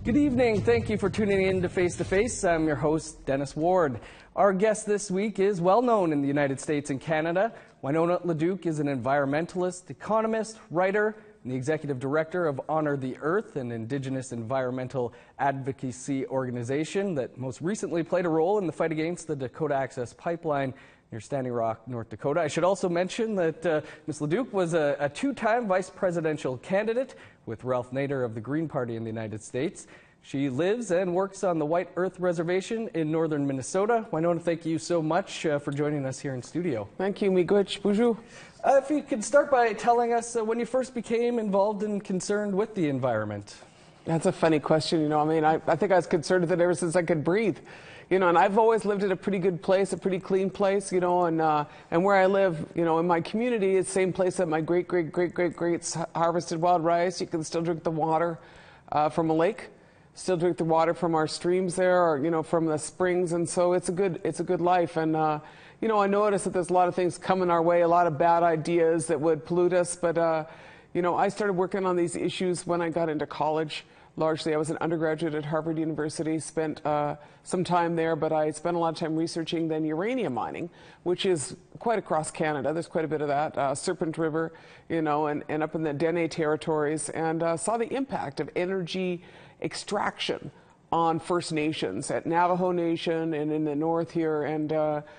Good evening. Thank you for tuning in to Face to Face. I'm your host, Dennis Ward. Our guest this week is well known in the United States and Canada. Winona LaDuke is an environmentalist, economist, writer, and the executive director of Honor the Earth, an Indigenous environmental advocacy organization that most recently played a role in the fight against the Dakota Access Pipeline near Standing Rock, North Dakota. I should also mention that Ms. LaDuke was a two-time vice presidential candidate with Ralph Nader of the Green Party in the United States. She lives and works on the White Earth Reservation in northern Minnesota. Winona, thank you so much for joining us here in studio. Thank you, miigwech, bonjour. If you could start by telling us when you first became involved and concerned with the environment. That's a funny question, you know. I mean, I think I was concerned with it ever since I could breathe. You know, and I've always lived at a pretty good place, a pretty clean place, you know, and where I live, you know, in my community, it's the same place that my greats harvested wild rice. You can still drink the water from a lake, still drink the water from our streams there, or, you know, from the springs, and so it's a good life. And you know, I noticed that there's a lot of things coming our way, a lot of bad ideas that would pollute us, but you know, I started working on these issues when I got into college. Largely, I was an undergraduate at Harvard University, spent some time there, but I spent a lot of time researching then uranium mining, which is quite across Canada. There's quite a bit of that, Serpent River, you know, and up in the Dene territories, and saw the impact of energy extraction on First Nations, at Navajo Nation and in the north here. And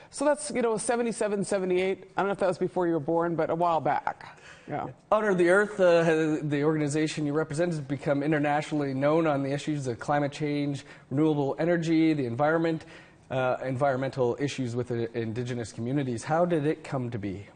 so that's, you know, 77, 78. I don't know if that was before you were born, but a while back. Yeah. Honor the Earth, the organization you represent, has become internationally known on the issues of climate change, renewable energy, the environment, environmental issues with Indigenous communities. How did it come to be?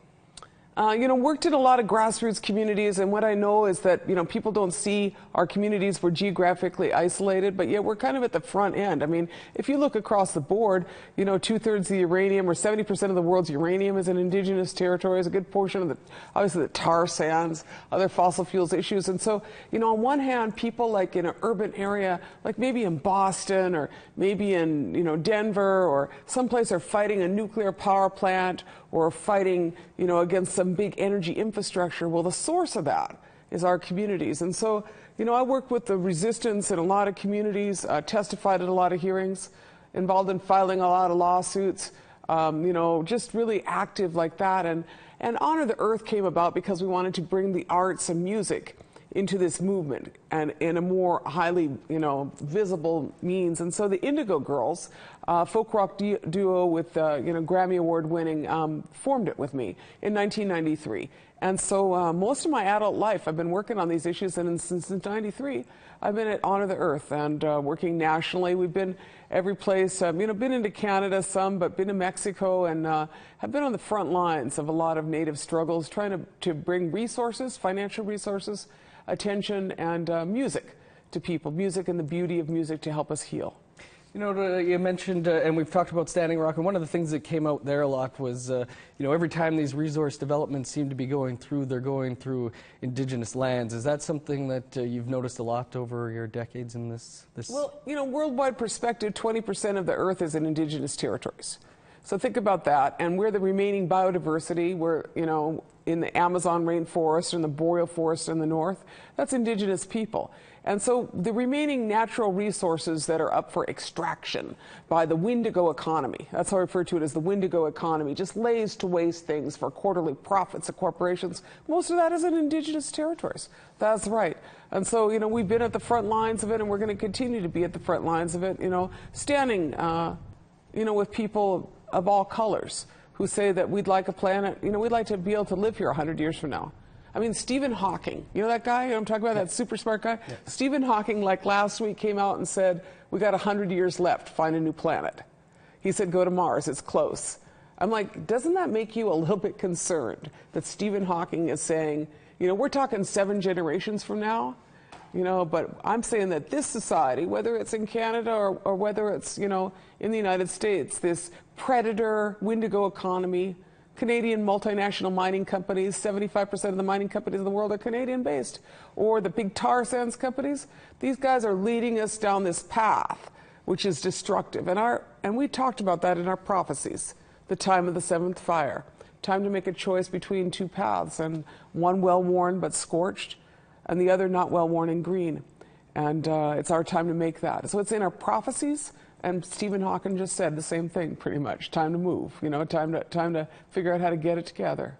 You know, worked in a lot of grassroots communities, and what I know is that, you know, people don't see our communities. We're geographically isolated, but yet we're kind of at the front end. I mean, if you look across the board, you know, 2/3 of the uranium, or 70% of the world's uranium, is in Indigenous territories. A good portion of the, obviously, the tar sands, other fossil fuels issues. And so, you know, on one hand, people like in an urban area, like maybe in Boston or maybe in, you know, Denver or someplace, are fighting a nuclear power plant or fighting, you know, against some big energy infrastructure. Well, the source of that is our communities. And so, you know, I work with the resistance in a lot of communities, testified at a lot of hearings, involved in filing a lot of lawsuits, you know, just really active like that. And Honor the Earth came about because we wanted to bring the arts and music into this movement and in a more highly, you know, visible means. And so the Indigo Girls, folk rock duo with, you know, Grammy Award winning, formed it with me in 1993. And so most of my adult life I've been working on these issues, and since 93 I've been at Honor the Earth and working nationally. We've been every place, you know, been into Canada some, but been to Mexico, and have been on the front lines of a lot of Native struggles, trying to bring resources, financial resources, attention, and music to people, music and the beauty of music to help us heal. You know, you mentioned, and we've talked about Standing Rock, and one of the things that came out there a lot was, you know, every time these resource developments seem to be going through, they're going through Indigenous lands. Is that something that you've noticed a lot over your decades in this? Well, you know, worldwide perspective, 20% of the Earth is in Indigenous territories. So think about that, and we're the remaining biodiversity. We're, you know, in the Amazon rainforest and the boreal forest in the north. That's Indigenous people. And so the remaining natural resources that are up for extraction by the Windigo economy, that's how I refer to it, as the Windigo economy, just lays to waste things for quarterly profits of corporations. Most of that is in Indigenous territories. That's right. And so, you know, we've been at the front lines of it, and we're going to continue to be at the front lines of it, you know, standing, you know, with people of all colors who say that we'd like a planet, you know, we'd like to be able to live here 100 years from now. I mean, Stephen Hawking, you know that guy I'm talking about, that super smart guy? Yeah. Stephen Hawking, like last week, came out and said, we got 100 years left, find a new planet. He said, go to Mars, it's close. I'm like, doesn't that make you a little bit concerned that Stephen Hawking is saying, you know, we're talking 7 generations from now? You know, but I'm saying that this society, whether it's in Canada or whether it's, you know, in the United States, this predator Windigo economy, Canadian multinational mining companies, 75% of the mining companies in the world are Canadian based, or the big tar sands companies, these guys are leading us down this path, which is destructive. And we talked about that in our prophecies, the time of the 7th fire, time to make a choice between 2 paths, and one well-worn but scorched, and the other not well-worn and green. And it's our time to make that. So it's in our prophecies, and Stephen Hawking just said the same thing pretty much. Time to move, you know, time to figure out how to get it together.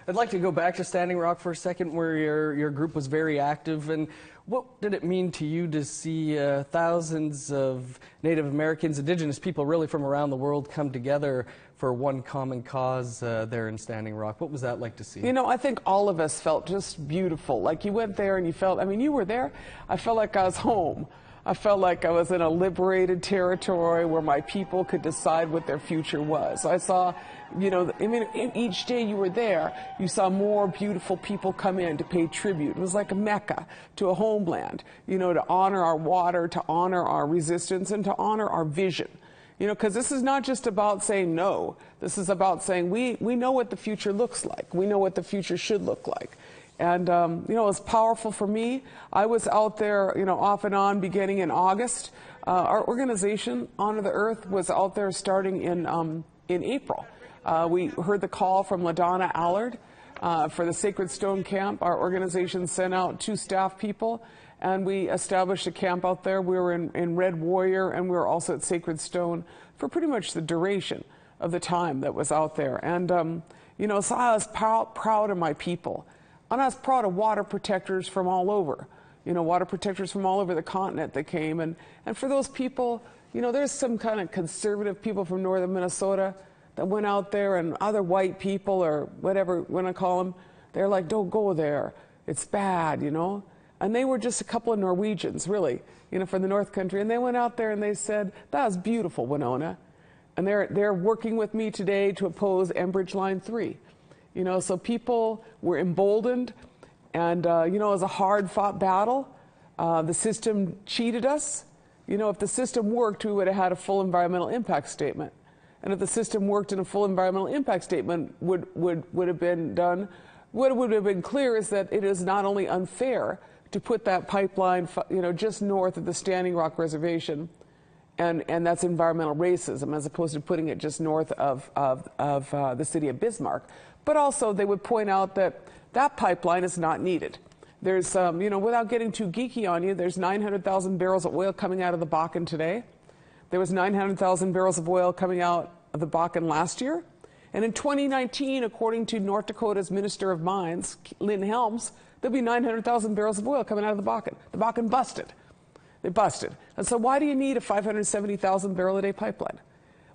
I'd like to go back to Standing Rock for a second, where your group was very active. And what did it mean to you to see thousands of Native Americans, Indigenous people really from around the world come together for one common cause there in Standing Rock? What was that like to see? You know, I think all of us felt just beautiful. Like you went there and you felt, I mean, you were there. I felt like I was home. I felt like I was in a liberated territory where my people could decide what their future was. I saw, you know, I mean, each day you were there, you saw more beautiful people come in to pay tribute. It was like a Mecca to a homeland, you know, to honor our water, to honor our resistance, and to honor our vision. You know, because this is not just about saying no. This is about saying we know what the future looks like. We know what the future should look like. And, you know, it was powerful for me. I was out there, you know, off and on beginning in August. Our organization, Honor the Earth, was out there starting in April. We heard the call from LaDonna Allard for the Sacred Stone Camp. Our organization sent out 2 staff people, and we established a camp out there. We were in Red Warrior, and we were also at Sacred Stone for pretty much the duration of the time that was out there. And, you know, so I was proud of my people. And I was proud of water protectors from all over, you know, water protectors from all over the continent that came. And for those people, you know, there's some kind of conservative people from northern Minnesota that went out there, and other white people or whatever you want to call them, they're like, don't go there. It's bad, you know. And they were just a couple of Norwegians, really, you know, from the North Country. And they went out there and they said, that was beautiful, Winona. And they're working with me today to oppose Enbridge Line 3. You know, so people were emboldened, and, you know, it was a hard-fought battle. The system cheated us. You know, if the system worked, we would have had a full environmental impact statement. And if the system worked and a full environmental impact statement would have been done, what would have been clear is that it is not only unfair to put that pipeline, you know, just north of the Standing Rock Reservation, and that's environmental racism, as opposed to putting it just north of the city of Bismarck. But also, they would point out that that pipeline is not needed. There's, you know, without getting too geeky on you, there's 900,000 barrels of oil coming out of the Bakken today. There was 900,000 barrels of oil coming out of the Bakken last year. And in 2019, according to North Dakota's Minister of Mines, Lynn Helms, there'll be 900,000 barrels of oil coming out of the Bakken. The Bakken busted. They busted. And so why do you need a 570,000 barrel a day pipeline?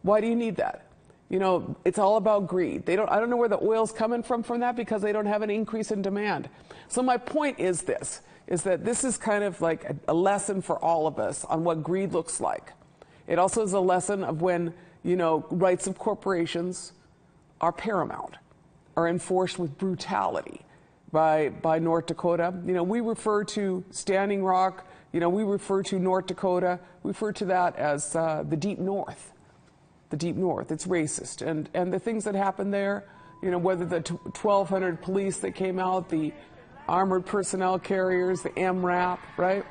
Why do you need that? You know, it's all about greed. I don't know where the oil's coming from that, because they don't have an increase in demand. So my point is this, is that this is kind of like a lesson for all of us on what greed looks like. It also is a lesson of when, you know, rights of corporations are paramount, are enforced with brutality by North Dakota. You know, we refer to Standing Rock, you know, we refer to North Dakota, we refer to that as the Deep North. The Deep North. It's racist. And the things that happened there, you know, whether the 1,200 police that came out, the armored personnel carriers, the MRAP, right?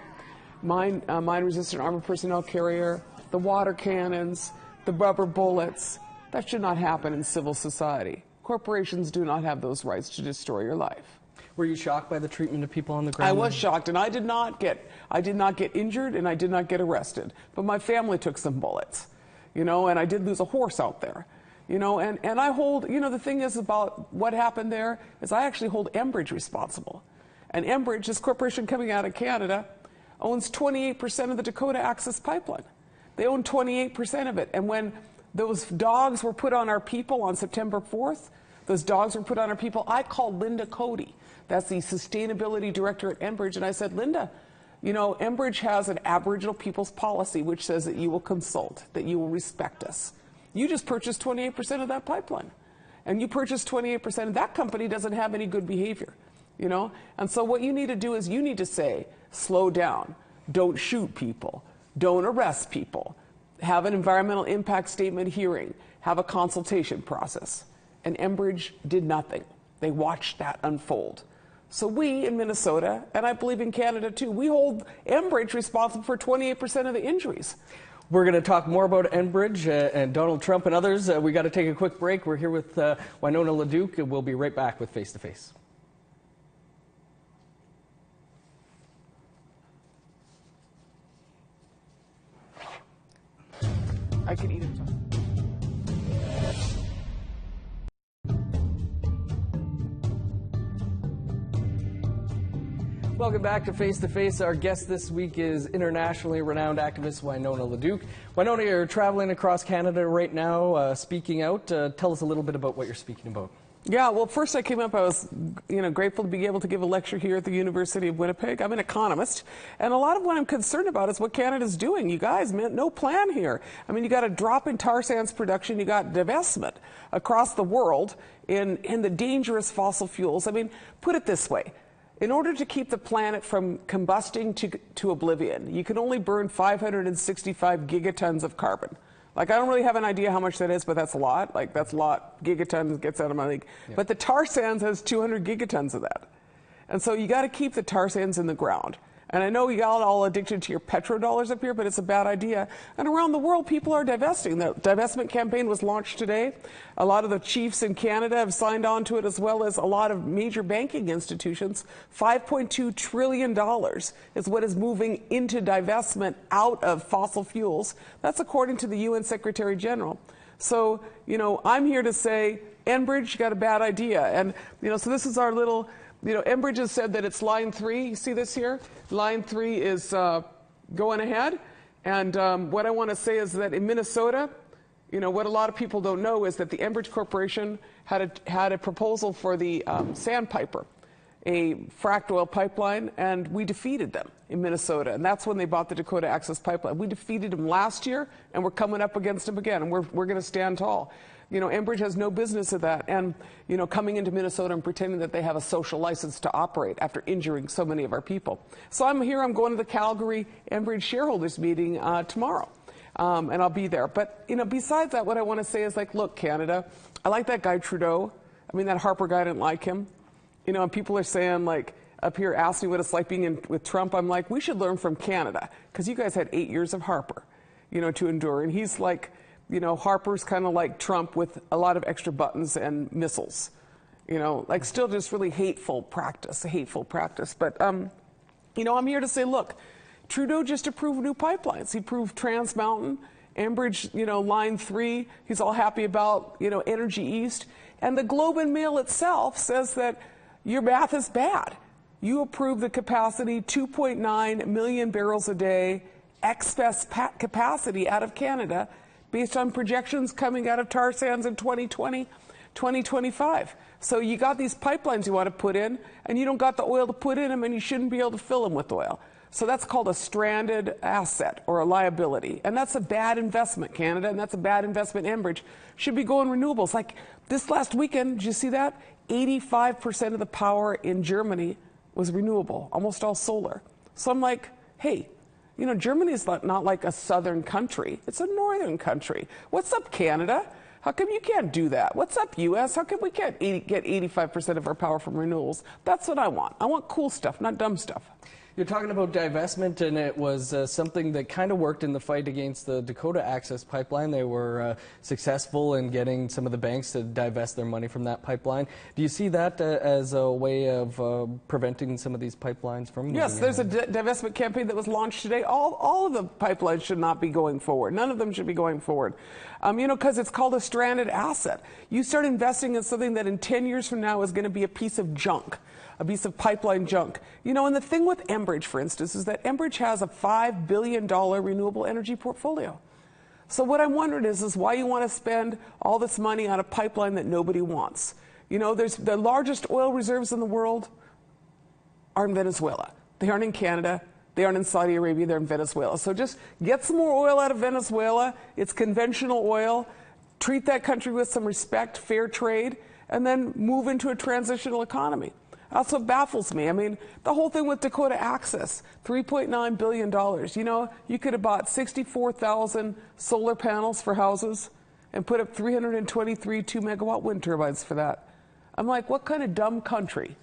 Mine-resistant armored personnel carrier, the water cannons, the rubber bullets. That should not happen in civil society. Corporations do not have those rights to destroy your life. Were you shocked by the treatment of people on the ground? I was shocked, and I did not get injured, and I did not get arrested. But my family took some bullets. You know, and I did lose a horse out there, you know, and I hold, you know, the thing is about what happened there is I actually hold Enbridge responsible. And Enbridge, this corporation coming out of Canada, owns 28% of the Dakota Access Pipeline. They own 28% of it. And when those dogs were put on our people on September 4th, those dogs were put on our people, I called Linda Cody. That's the sustainability director at Enbridge. And I said, Linda, you know, Enbridge has an Aboriginal people's policy which says that you will consult, that you will respect us. You just purchased 28% of that pipeline. And you purchased 28%, and that company doesn't have any good behavior, you know? And so what you need to do is you need to say, slow down, don't shoot people, don't arrest people, have an environmental impact statement hearing, have a consultation process. And Enbridge did nothing. They watched that unfold. So we in Minnesota, and I believe in Canada too, we hold Enbridge responsible for 28% of the injuries. We're going to talk more about Enbridge and Donald Trump and others. We got to take a quick break. We're here with Winona LaDuke, and we'll be right back with Face to Face. I could eat it. Welcome back to Face to Face. Our guest this week is internationally renowned activist Winona LaDuke. Winona, you're traveling across Canada right now, speaking out. Tell us a little bit about what you're speaking about. Yeah, well, first I came up, I was grateful to be able to give a lecture here at the University of Winnipeg. I'm an economist, and a lot of what I'm concerned about is what Canada's doing. You guys, man, no plan here. I mean, you got a drop in tar sands production, you got divestment across the world in the dangerous fossil fuels. I mean, put it this way. In order to keep the planet from combusting to oblivion, you can only burn 565 gigatons of carbon. Like, I don't really have an idea how much that is, but that's a lot. Like, that's a lot. Gigatons gets out of my league. Yeah. But the tar sands has 200 gigatons of that. And so you got to keep the tar sands in the ground. And I know you got all addicted to your petrodollars up here, but it's a bad idea. And around the world, people are divesting. The divestment campaign was launched today. A lot of the chiefs in Canada have signed on to it, as well as a lot of major banking institutions. $5.2 trillion is what is moving into divestment out of fossil fuels. That's according to the UN Secretary General. So, I'm here to say, Enbridge got a bad idea. And, so this is our little... Enbridge has said that it's line 3. You see this here? Line 3 is going ahead. And what I want to say is that in Minnesota, what a lot of people don't know is that the Enbridge Corporation had a proposal for the Sandpiper, a fracked oil pipeline, and we defeated them in Minnesota. And that's when they bought the Dakota Access Pipeline. We defeated them last year, and we're coming up against them again, and we're going to stand tall. Enbridge has no business of that. And, coming into Minnesota and pretending that they have a social license to operate after injuring so many of our people. So I'm going to the Calgary Enbridge shareholders meeting tomorrow. And I'll be there. But, besides that, what I want to say is, look, Canada, I like that guy Trudeau. I mean, that Harper guy, I didn't like him. And people are saying, up here, ask me what it's like being with Trump. I'm like, we should learn from Canada, because you guys had 8 years of Harper, to endure. And he's like... Harper's kind of like Trump with a lot of extra buttons and missiles, still just really hateful practice. But, I'm here to say, look, Trudeau just approved new pipelines. He approved Trans Mountain, Enbridge, line 3. He's all happy about, Energy East. And the Globe and Mail itself says that your math is bad. You approve the capacity, 2.9 million barrels a day, excess capacity out of Canada, based on projections coming out of tar sands in 2020, 2025. So you got these pipelines you want to put in, and you don't got the oil to put in them, and you shouldn't be able to fill them with oil. So that's called a stranded asset or a liability. And that's a bad investment, Canada, and that's a bad investment. Enbridge should be going renewables. Like this last weekend, did you see that? 85% of the power in Germany was renewable, almost all solar. So I'm like, hey, Germany is not like a southern country. It's a northern country. What's up, Canada? How come you can't do that? What's up, U.S.? How come we can't get 85% of our power from renewables? That's what I want. I want cool stuff, not dumb stuff. You're talking about divestment, and it was something that kind of worked in the fight against the Dakota Access Pipeline. They were successful in getting some of the banks to divest their money from that pipeline. Do you see that as a way of preventing some of these pipelines from moving? Yes, there's a divestment campaign that was launched today. All of the pipelines should not be going forward. None of them should be going forward. Because it's called a stranded asset. You start investing in something that in 10 years from now is going to be a piece of junk. A piece of pipeline junk. And the thing with Enbridge, for instance, is that Enbridge has a $5 billion renewable energy portfolio. So what I'm wondering is why you want to spend all this money on a pipeline that nobody wants. There's the largest oil reserves in the world are in Venezuela. They aren't in Canada. They aren't in Saudi Arabia. They're in Venezuela. So just get some more oil out of Venezuela. It's conventional oil. Treat that country with some respect, fair trade, and then move into a transitional economy. That's what baffles me. I mean, the whole thing with Dakota Access, $3.9 billion. You could have bought 64,000 solar panels for houses and put up 323 2-megawatt wind turbines for that. I'm like, what kind of dumb country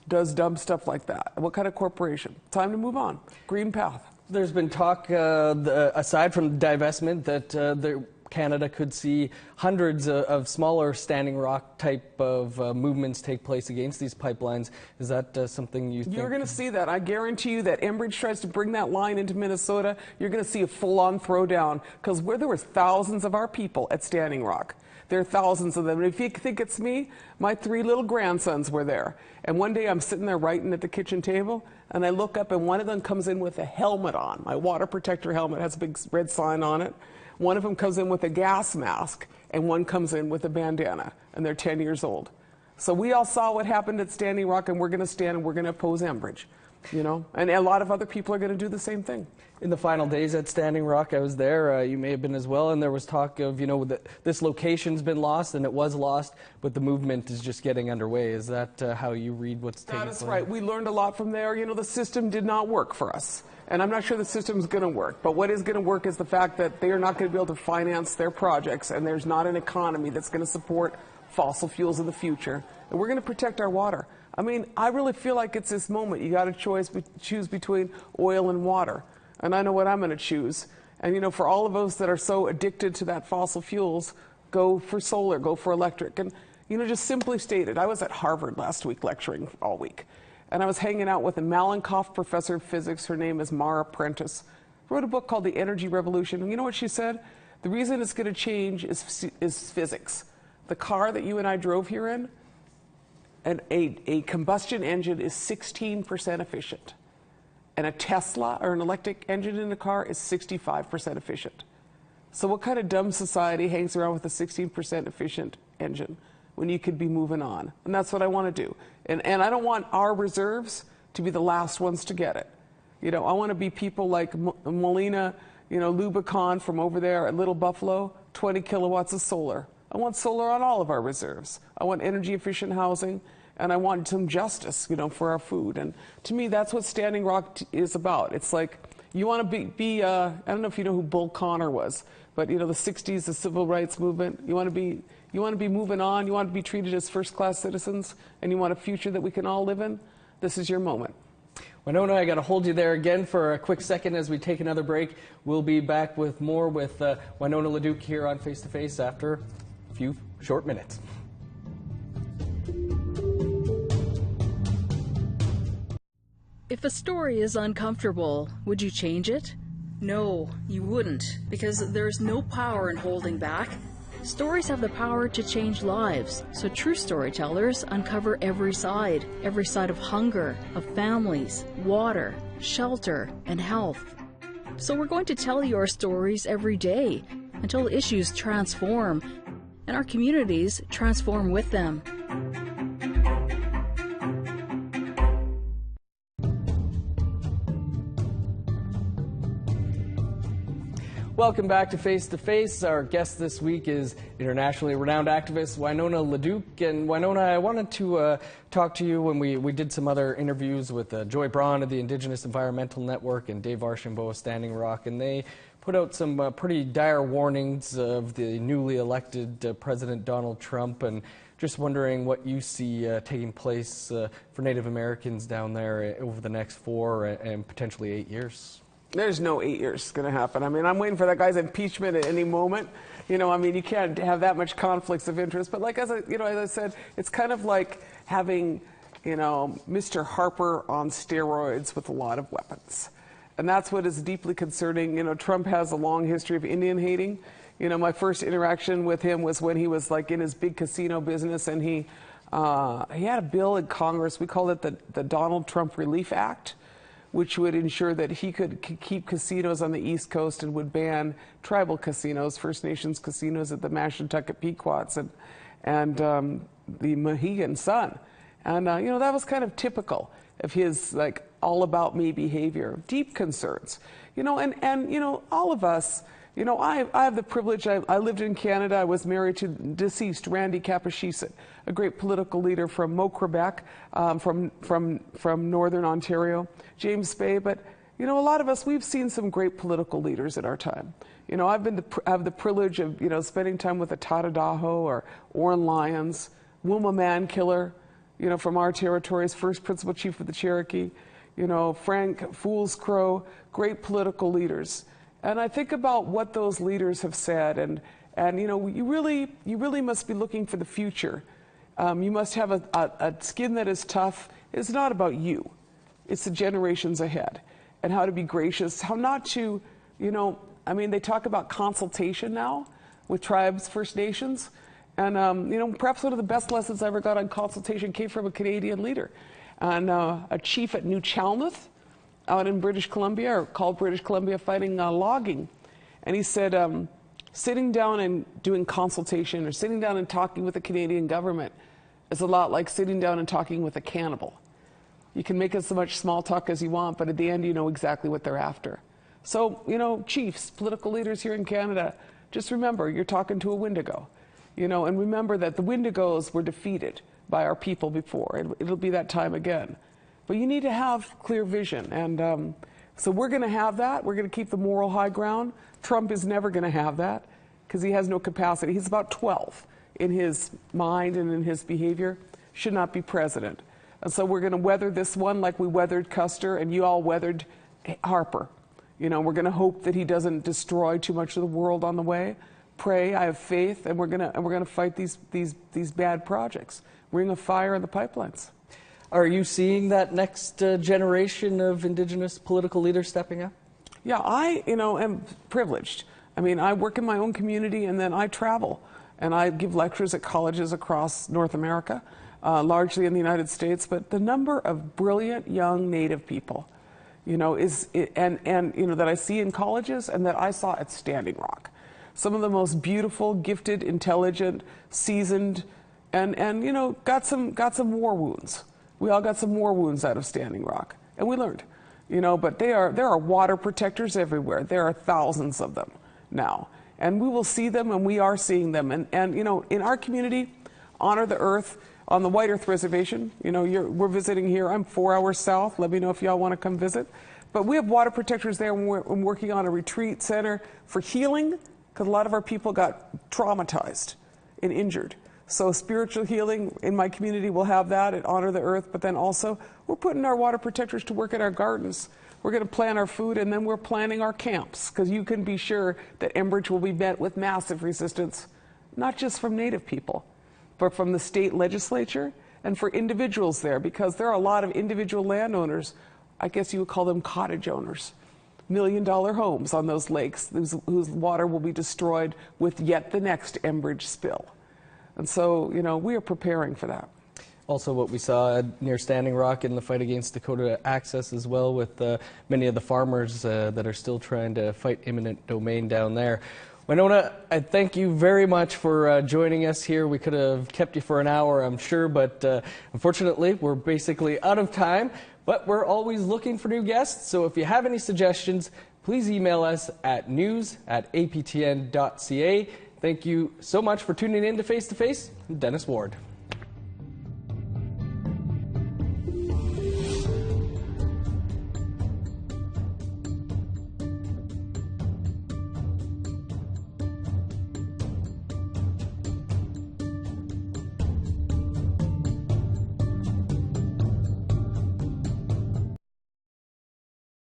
does dumb stuff like that? What kind of corporation? Time to move on. Green path. There's been talk, aside from divestment, that there Canada could see hundreds of smaller Standing Rock type of movements take place against these pipelines. Is that something you think? You're going to see that. I guarantee you that Enbridge tries to bring that line into Minnesota, you're going to see a full-on throwdown, because there was thousands of our people at Standing Rock. There are thousands of them. And if you think it's me, my 3 little grandsons were there. And one day I'm sitting there writing at the kitchen table, and I look up, and one of them comes in with a helmet on. My water protector helmet has a big red sign on it. One of them comes in with a gas mask, and one comes in with a bandana, and they're 10 years old. So we all saw what happened at Standing Rock, and we're going to stand and we're going to oppose Enbridge. You know, and a lot of other people are going to do the same thing. In the final days at Standing Rock, I was there, you may have been as well, and there was talk of, you know, that this location's been lost, and it was lost, but the movement is just getting underway. Is that how you read what's taking place? That is right. We learned a lot from there. You know, the system did not work for us, and I'm not sure the system's going to work, but what is going to work is the fact that they are not going to be able to finance their projects, and there's not an economy that's going to support fossil fuels in the future, and we're going to protect our water. I mean, I really feel like it's this moment. You got to choose between oil and water. And I know what I'm going to choose. And, you know, for all of us that are so addicted to that fossil fuels, go for solar, go for electric. And, you know, just simply stated, I was at Harvard last week lecturing all week. And I was hanging out with a Malenkov professor of physics. Her name is Mara Prentice. Wrote a book called The Energy Revolution. And you know what she said? The reason it's going to change is physics. The car that you and I drove here in, and a combustion engine is 16% efficient. And a Tesla or an electric engine in a car is 65% efficient. So what kind of dumb society hangs around with a 16% efficient engine when you could be moving on? And that's what I want to do. And I don't want our reserves to be the last ones to get it. You know, I want to be people like Molina, you know, Lubicon from over there at Little Buffalo, 20 kilowatts of solar. I want solar on all of our reserves. I want energy efficient housing, and I want some justice, you know, for our food. And to me, that's what Standing Rock is about. It's like, you want to be I don't know if you know who Bull Connor was, but you know, the 60s, the civil rights movement. You want to be moving on. You want to be treated as first-class citizens, and you want a future that we can all live in. This is your moment. Winona, I got to hold you there again for a quick second as we take another break. We'll be back with more with Winona LaDuke here on Face to Face after a few short minutes. If a story is uncomfortable, would you change it? No, you wouldn't, because there's no power in holding back. Stories have the power to change lives, so true storytellers uncover every side of hunger, of families, water, shelter, and health. So we're going to tell your stories every day until issues transform, and our communities transform with them. Welcome back to Face to Face. Our guest this week is internationally renowned activist Winona LaDuke. And Winona, I wanted to talk to you when we did some other interviews with Joy Braun of the Indigenous Environmental Network and Dave Archambault of Standing Rock, and they put out some pretty dire warnings of the newly elected President Donald Trump, and just wondering what you see taking place for Native Americans down there over the next 4 and potentially 8 years. There's no 8 years going to happen. I mean, I'm waiting for that guy's impeachment at any moment. You know, I mean, you can't have that much conflicts of interest. But like, as I said, it's kind of like having, you know, Mr. Harper on steroids with a lot of weapons. And that's what is deeply concerning. You know, Trump has a long history of Indian hating. You know, my first interaction with him was when he was like in his big casino business, and he had a bill in Congress. We called it the Donald Trump Relief Act, which would ensure that he could keep casinos on the East Coast and would ban tribal casinos, First Nations casinos at the Mashantucket Pequots and the Mohegan Sun. And, you know, that was kind of typical of his, like, all about me behavior, deep concerns. You know, and you know, all of us, you know, I have the privilege, I lived in Canada. I was married to deceased Randy Capachicit, a great political leader from Quebec, from Northern Ontario, James Bay. But, you know, a lot of us, we've seen some great political leaders in our time. You know, I have the privilege of, you know, spending time with a Tadadaho or Orrin Lyons, Wilma Mankiller, you know, from our territories, first principal chief of the Cherokee, you know, Frank Fools Crow, great political leaders. And I think about what those leaders have said, And you really must be looking for the future. You must have a skin that is tough. It's not about you. It's the generations ahead, and how to be gracious, how not to, they talk about consultation now with tribes, First Nations. And, perhaps one of the best lessons I ever got on consultation came from a Canadian leader. And a chief at New Chalmouth out in British Columbia, or called British Columbia, fighting logging. And he said, sitting down and doing consultation or sitting down and talking with the Canadian government is a lot like sitting down and talking with a cannibal. You can make as much small talk as you want, but at the end you know exactly what they're after. So, chiefs, political leaders here in Canada, just remember you're talking to a Wendigo. And remember that the Wendigos were defeated by our people before. It'll be that time again. But you need to have clear vision. And so we're going to have that. We're going to keep the moral high ground. Trump is never going to have that because he has no capacity. He's about 12 in his mind and in his behavior. Should not be president. And so we're going to weather this one like we weathered Custer and you all weathered Harper. We're going to hope that he doesn't destroy too much of the world on the way. Pray, I have faith, and we're gonna fight these bad projects. Ring of fire in the pipelines. Are you seeing that next generation of Indigenous political leaders stepping up? Yeah, I am privileged. I work in my own community, and then I travel, and I give lectures at colleges across North America, largely in the United States. But the number of brilliant young Native people, that I see in colleges and that I saw at Standing Rock. Some of the most beautiful, gifted, intelligent, seasoned, and got some war wounds. We all got some war wounds out of Standing Rock, and we learned, But there are water protectors everywhere. There are thousands of them now, and we will see them, and we are seeing them. And in our community, Honor the Earth on the White Earth Reservation. We're visiting here. I'm 4 hours south. Let me know if y'all want to come visit. But we have water protectors there, and we're working on a retreat center for healing. Because a lot of our people got traumatized and injured. So spiritual healing in my community, we'll have that at Honor the Earth, but then also we're putting our water protectors to work in our gardens. We're going to plant our food, and then we're planning our camps, because you can be sure that Enbridge will be met with massive resistance, not just from Native people, but from the state legislature and for individuals there, because there are a lot of individual landowners, I guess you would call them cottage owners, $1 million homes on those lakes whose water will be destroyed with yet the next Enbridge spill. And so, we are preparing for that. Also what we saw near Standing Rock in the fight against Dakota Access as well, with many of the farmers that are still trying to fight eminent domain down there. Winona, I thank you very much for joining us here. We could have kept you for an hour, I'm sure, but unfortunately we're basically out of time. But we're always looking for new guests, so if you have any suggestions, please email us at news@aptn.ca. Thank you so much for tuning in to Face to Face. I'm Dennis Ward.